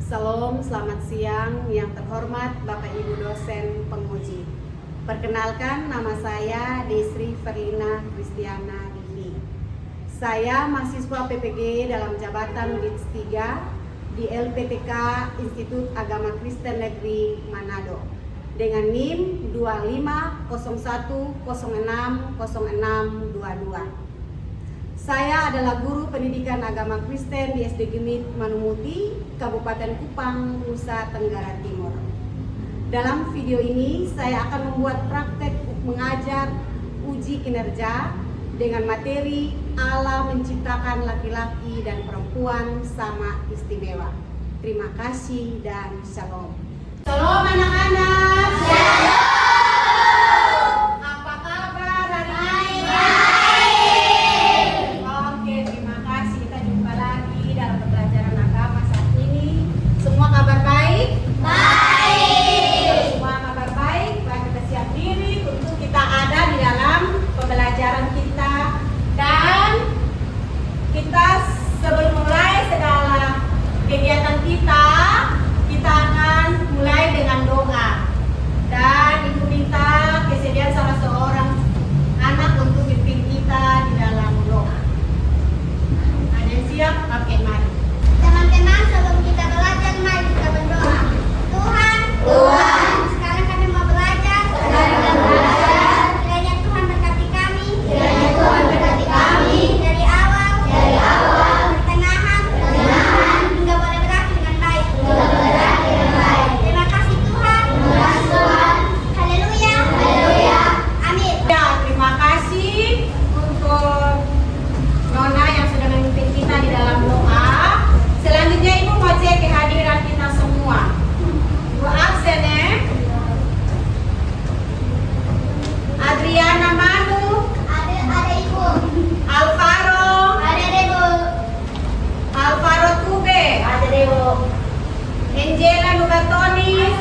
Salam, selamat siang yang terhormat Bapak Ibu dosen penguji. Perkenalkan, nama saya Desri Ferlina Kristiana Rivi. Saya mahasiswa PPG dalam jabatan DITS 3 di LPTK Institut Agama Kristen Negeri Manado dengan NIM 2501060622. Saya adalah guru pendidikan agama Kristen di SD Gemit Manumuti, Kabupaten Kupang, Nusa Tenggara Timur. Dalam video ini, saya akan membuat praktek mengajar uji kinerja dengan materi Allah menciptakan laki-laki dan perempuan sama istimewa. Terima kasih dan shalom. Shalom anak-anak. Shalom. Apa kabar hari ini? Oke, terima kasih. Kita jumpa lagi dalam pembelajaran agama saat ini. Semua kabar baik? Baik. Semua kabar baik. Baik, kita siap diri untuk kita ada di dalam pembelajaran kita. Dan kita sebelum mulai segala kegiatan kita akan mulai dengan doa. Dan Ibu minta kesediaan salah seorang anak untuk pimpin kita di dalam doa. Ada yang siap? Oke, mari. Teman-teman, sebelum kita belajar, mari kita berdoa. Tuhan, sekarang kami mau belajar. Kiranya Tuhan berkati kami. Dari awal, pertengahan, hingga boleh berakhir dengan baik. Terima kasih Tuhan. Haleluya. Amin. Ya, terima kasih untuk Nona yang sudah memimpin kita di dalam doa. Selanjutnya Ibu mau cek kehadiran kita semua. Ibu absen ya. Adriana Manu, Ada Ibu. Alvaro, Ada Ibu. Alvaro Tube, Ada Ibu. Angela Nugatonis.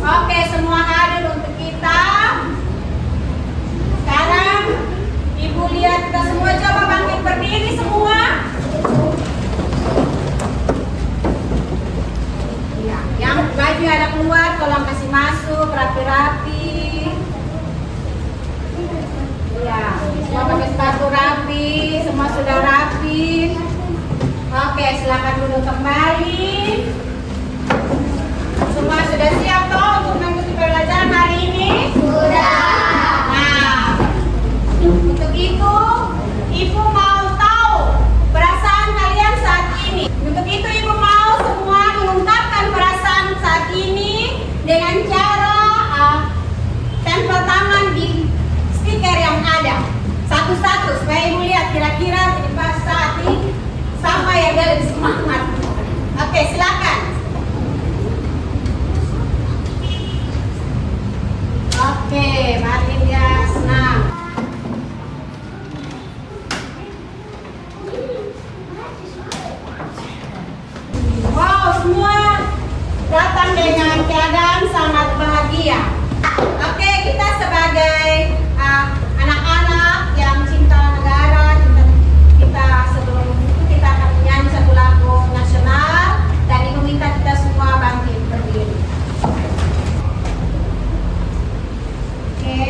Oke, semua hadir untuk kita. Sekarang Ibu lihat kita semua, coba bangkit berdiri semua. Ya, yang baju ada keluar tolong kasih masuk rapi-rapi. Ya, semua pakai sepatu rapi, semua sudah rapi. Oke, silakan duduk kembali. Semua sudah siap toh untuk mengikuti pembelajaran hari ini? Nah, untuk itu Ibu mau tahu perasaan kalian saat ini. Untuk itu Ibu mau semua mengungkapkan perasaan saat ini dengan cara tempel tangan di stiker yang ada satu-satu supaya Ibu lihat kira-kira pas saat ini sama ya, dia lebih semangat. Oke, silakan. Oke, mari dia senang. Wow, semua datang dengan keadaan sangat bahagia. Oke, kita sebagai anak-anak yang cinta negara, kita sebelum itu kita akan menyanyi satu lagu nasional dan Ibu minta kita semua bangkit berdiri. Oke,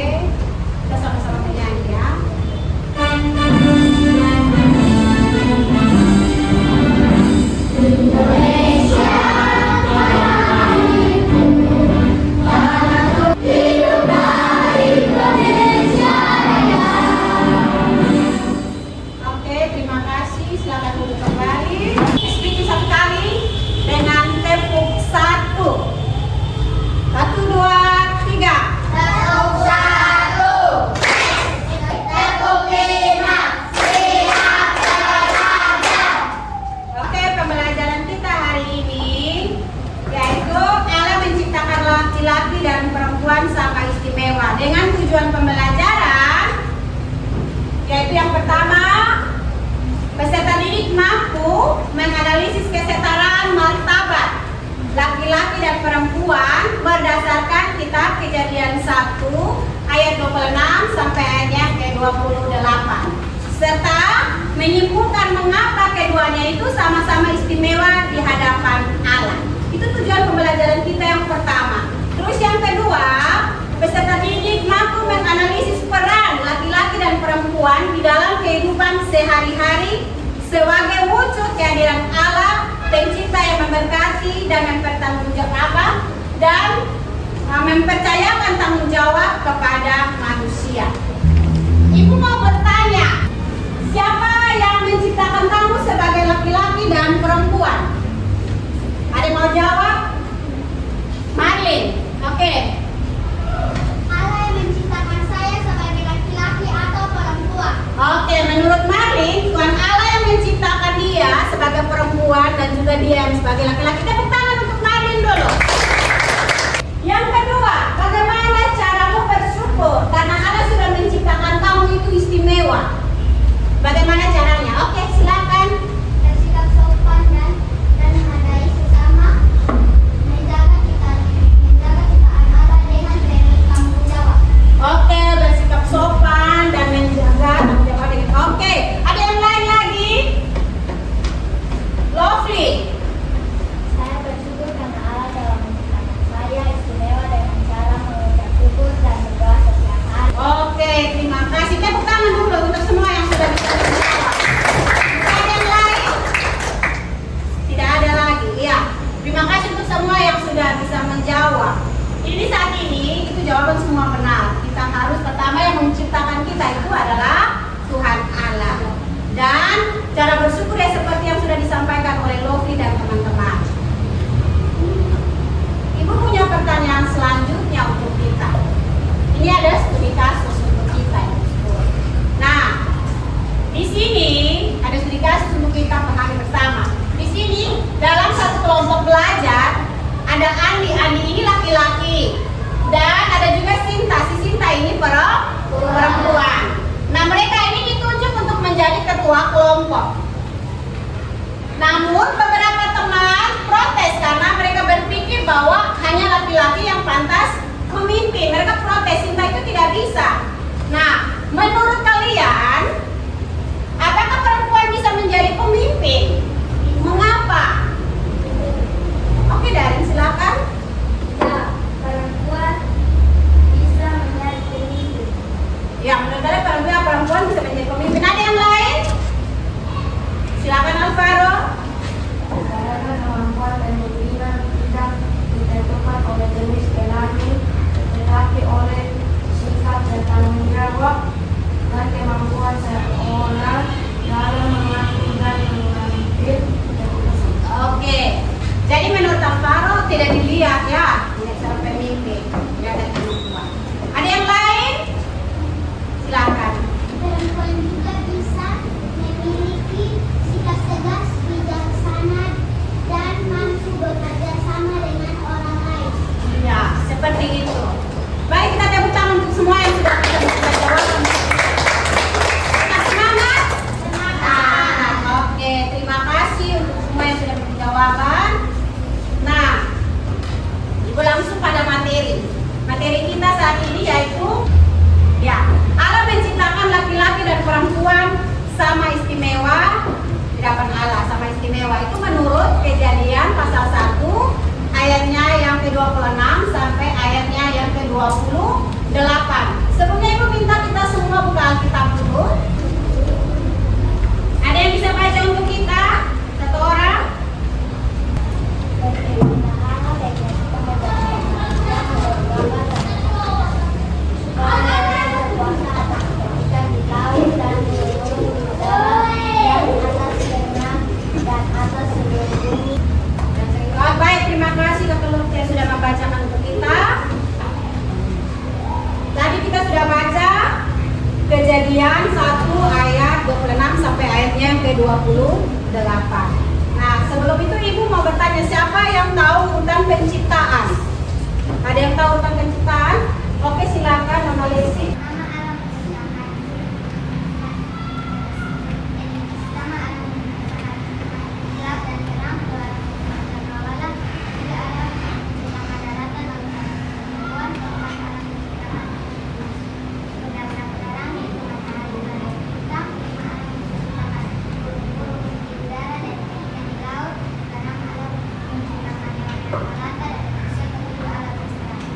kita sama-sama menyanyi ya. Oke, terima kasih. Silakan duduk kembali. Speaking satu kali dengan tepuk 1, 1, 2, 3. Oke, pembelajaran kita hari ini yaitu Allah menciptakan laki-laki dan perempuan sama istimewa. Dengan tujuan pembelajaran yaitu yang pertama, peserta didik mampu menganalisis kesetaraan martabat laki-laki dan perempuan berdasarkan kitab Kejadian 1 ayat 26 sampai ayatnya ke-28 serta menyimpulkan mengapa keduanya itu sama-sama istimewa di hadapan dan mempercayakan tanggung jawab kepada manusia. Ibu mau bertanya, siapa yang menciptakan kamu sebagai laki-laki dan perempuan? Ada yang mau jawab? Marlin, oke. Allah yang menciptakan saya sebagai laki-laki atau perempuan. Oke, menurut Marlin, Tuhan Allah yang menciptakan dia sebagai perempuan dan juga dia yang sebagai laki-laki. Tepuk tangan untuk Marlin dulu. Yang kedua, bagaimana caramu bersyukur karena Allah sudah menciptakan kamu itu istimewa? Bagaimana caranya? Oke, silakan. Bersikap sopan dan menghargai sesama, menjaga ciptaan Allah dengan penuh tanggung jawab. Oke, bersikap sopan dan menjaga tanggung jawab dengan. Oke, ada yang lain lagi? Lovely. Saya bersyukur karena Allah telah menciptakan saya istimewa dengan cara mengucap syukur dan berdoa setiap hari. Oke, terima kasih. Tepuk tangan dulu untuk semua yang sudah bisa menjawab. Ada yang lain? Tidak ada lagi. Ya, terima kasih untuk semua yang sudah bisa menjawab. Ini saat ini itu jawaban semua benar. Kita harus pertama yang menciptakan kita itu adalah Tuhan Allah. Dan cara bersyukur ya seperti yang sudah disampaikan oleh Lofi dan teman-teman. Ibu punya pertanyaan selanjutnya untuk kita. Ini ada studi kasus untuk kita yang bersyukur. Nah, di sini ada studi kasus untuk kita pahami bersama. Di sini dalam satu kelompok belajar ada Andi ini laki-laki dan ada juga Sinta. Si Sinta ini perempuan. Nah, mereka ini ditunjuk untuk menjadi ketua kelompok. Namun beberapa teman protes karena mereka berpikir bahwa hanya laki-laki yang pantas memimpin. Mereka protes, Sinta itu tidak bisa. Nah, menurut kalian, apakah perempuan bisa menjadi pemimpin? Mengapa? Oke, Darin silakan. Ya, perempuan bisa menjadi pemimpin. Ya, menurut kalian perempuan bisa menjadi pemimpin. Ada yang lain? Silakan Alvaro. Karena kemampuan dan keinginan tidak ditentukan oleh jenis kelamin, tetapi oleh sikap dan tanggung jawab dan kemampuan seorang dalam mengatur dan mengambil keputusan. Oke. Jadi menurut Alvaro tidak dilihat ya, tidak seorang pemimpin, tidak ada kemampuan. Ada yang lain? Silakan. Perempuan juga bisa memiliki sikap tegas, bijaksana, dan mampu bekerja sama dengan orang lain. Ya, seperti itu. Baik, kita tepuk tangan untuk semua yang sudah bisa menjawab. Kita semangat? Semangat. Oke, terima kasih untuk semua yang sudah memberi jawaban. Nah, Ibu langsung pada materi. Materi kita saat ini yaitu ya, Allah menciptakan laki-laki dan perempuan sama istimewa di hadapan Allah, sama istimewa. Itu menurut Kejadian pasal 1 ayatnya yang ke-26 sampai ayatnya yang ke-28. Sebelumnya Ibu minta kita semua buka Alkitab dulu. Ada yang bisa baca untuk kita? Satu orang? Baik, terima kasih Kakak Lutfi yang sudah membacakan untuk kita. Tadi kita sudah baca Kejadian 1 ayat 26 sampai ayatnya yang ke-28. Nah, sebelum itu Ibu mau bertanya, siapa yang tahu urutan penciptaan? Ada yang tahu urutan penciptaan? Oke, silakan Mama Lesi.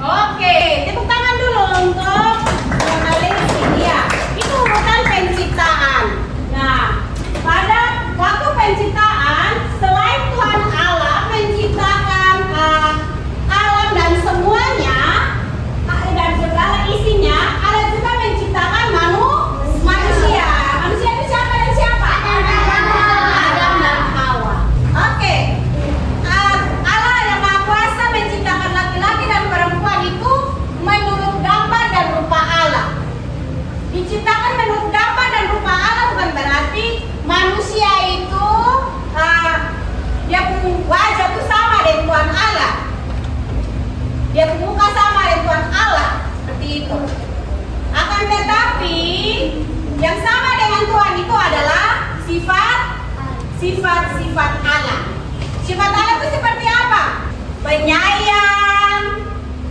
Oke, tepuk tangan dulu untuk Mama Lesi. Ya, itu urutan penciptaan. Nah, pada waktu penciptaan, selain Tuhan Allah menciptakan penyayang,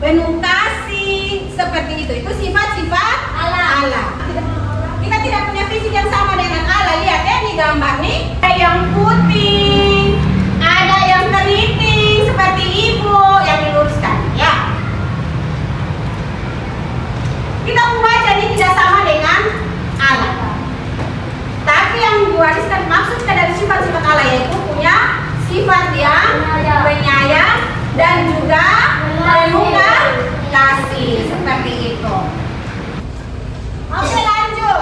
penuh kasih, seperti itu. Itu sifat-sifat Allah. Kita tidak punya fisik yang sama dengan Allah. Lihat ya di gambar nih. Ada yang putih, ada yang keriting seperti ibu yang diluruskan. Ya. Kita membaca ini tidak sama dengan Allah. Tapi yang diwariskan maksudnya dari sifat-sifat Allah yaitu punya sifat yang penyayang dan juga penuh kasih seperti itu. Oke, lanjut.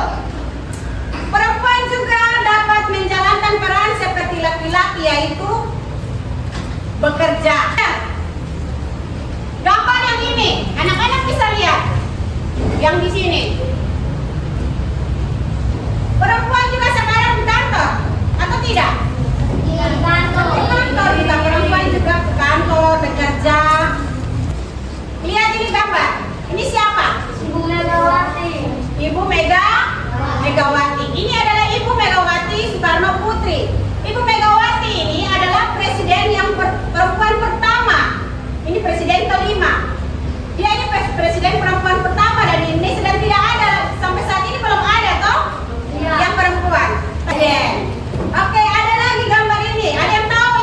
Perempuan juga dapat menjalankan peran seperti laki-laki yaitu bekerja. Gambar yang ini, anak-anak bisa lihat. Yang di sini. Perempuan juga sekarang di kantor atau tidak? Di kantor juga perempuan juga ke kantor bekerja. Lihat ini gambar. Ini siapa? Ibu Megawati. Ibu Megawati. Ini adalah Ibu Megawati Soekarno Putri. Ibu Megawati ini adalah presiden yang perempuan pertama. Ini presiden kelima. Dia ini presiden perempuan pertama dari Indonesia dan tidak ada sampai saat ini belum ada toh? Yang perempuan. Oke, ada lagi gambar ini. Ada yang tahu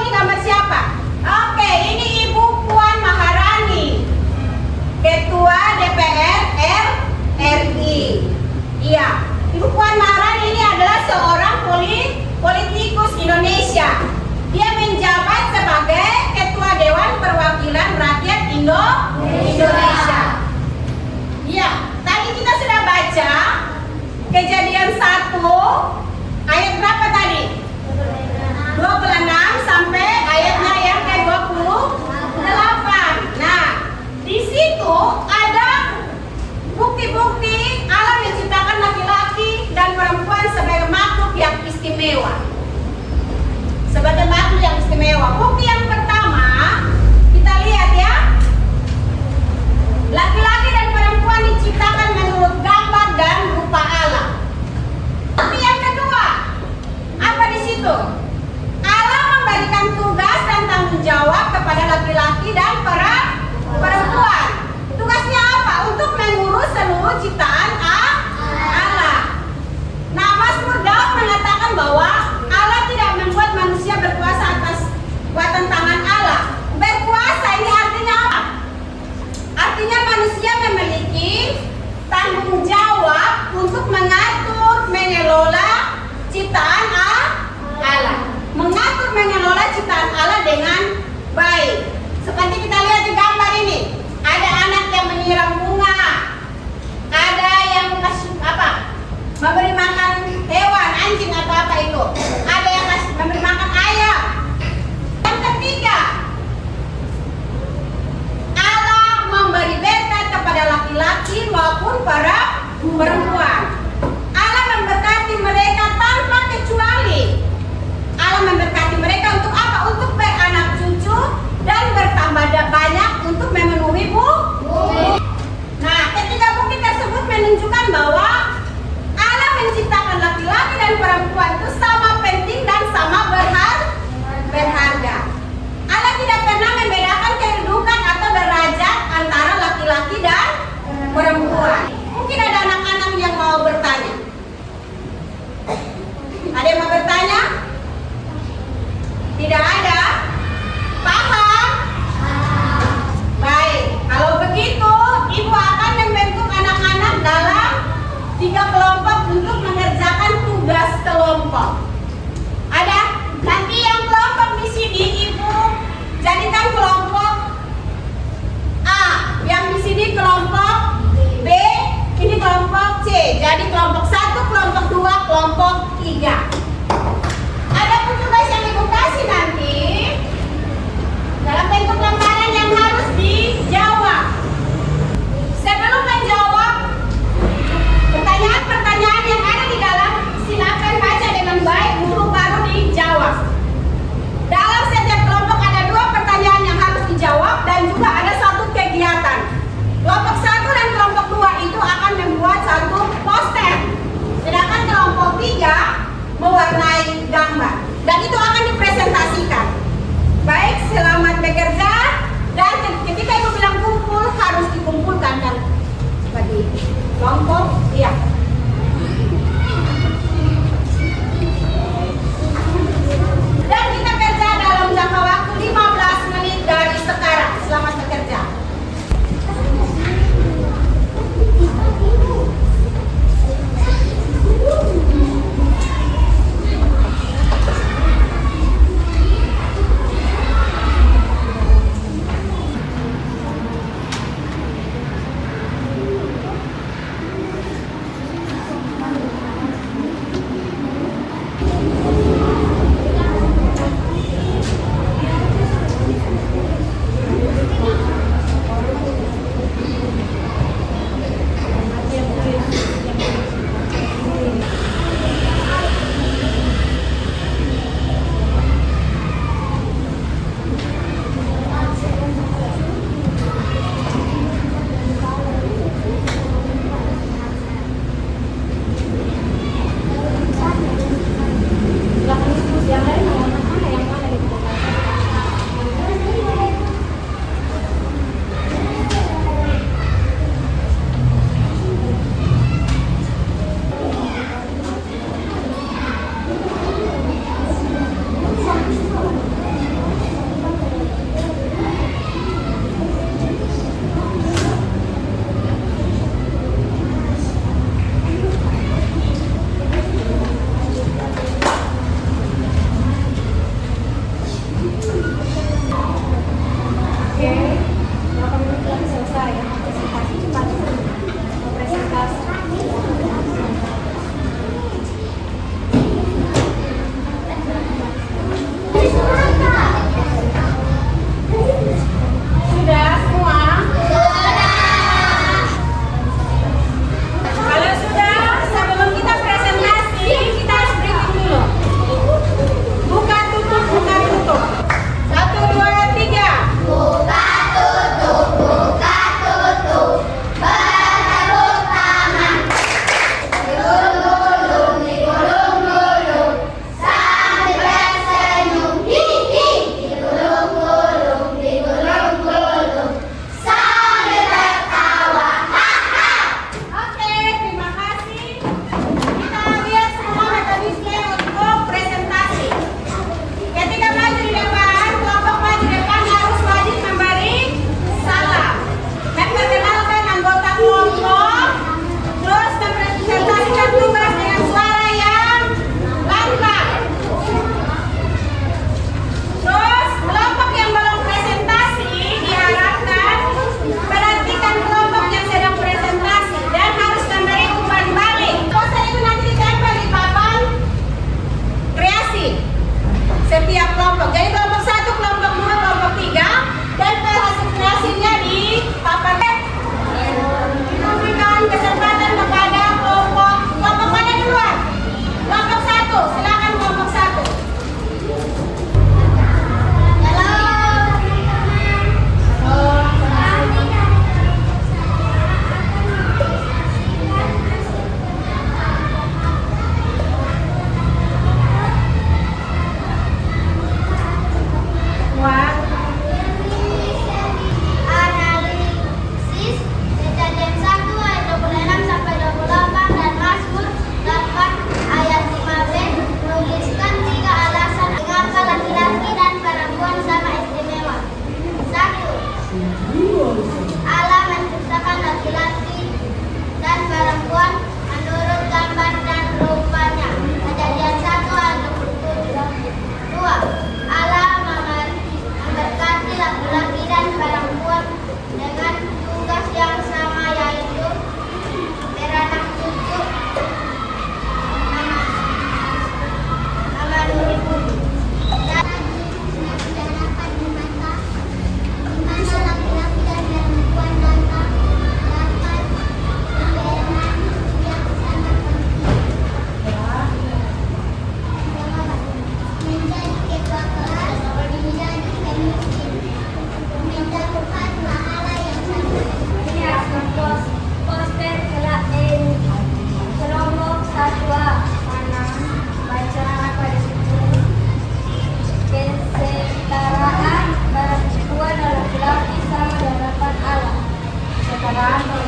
dan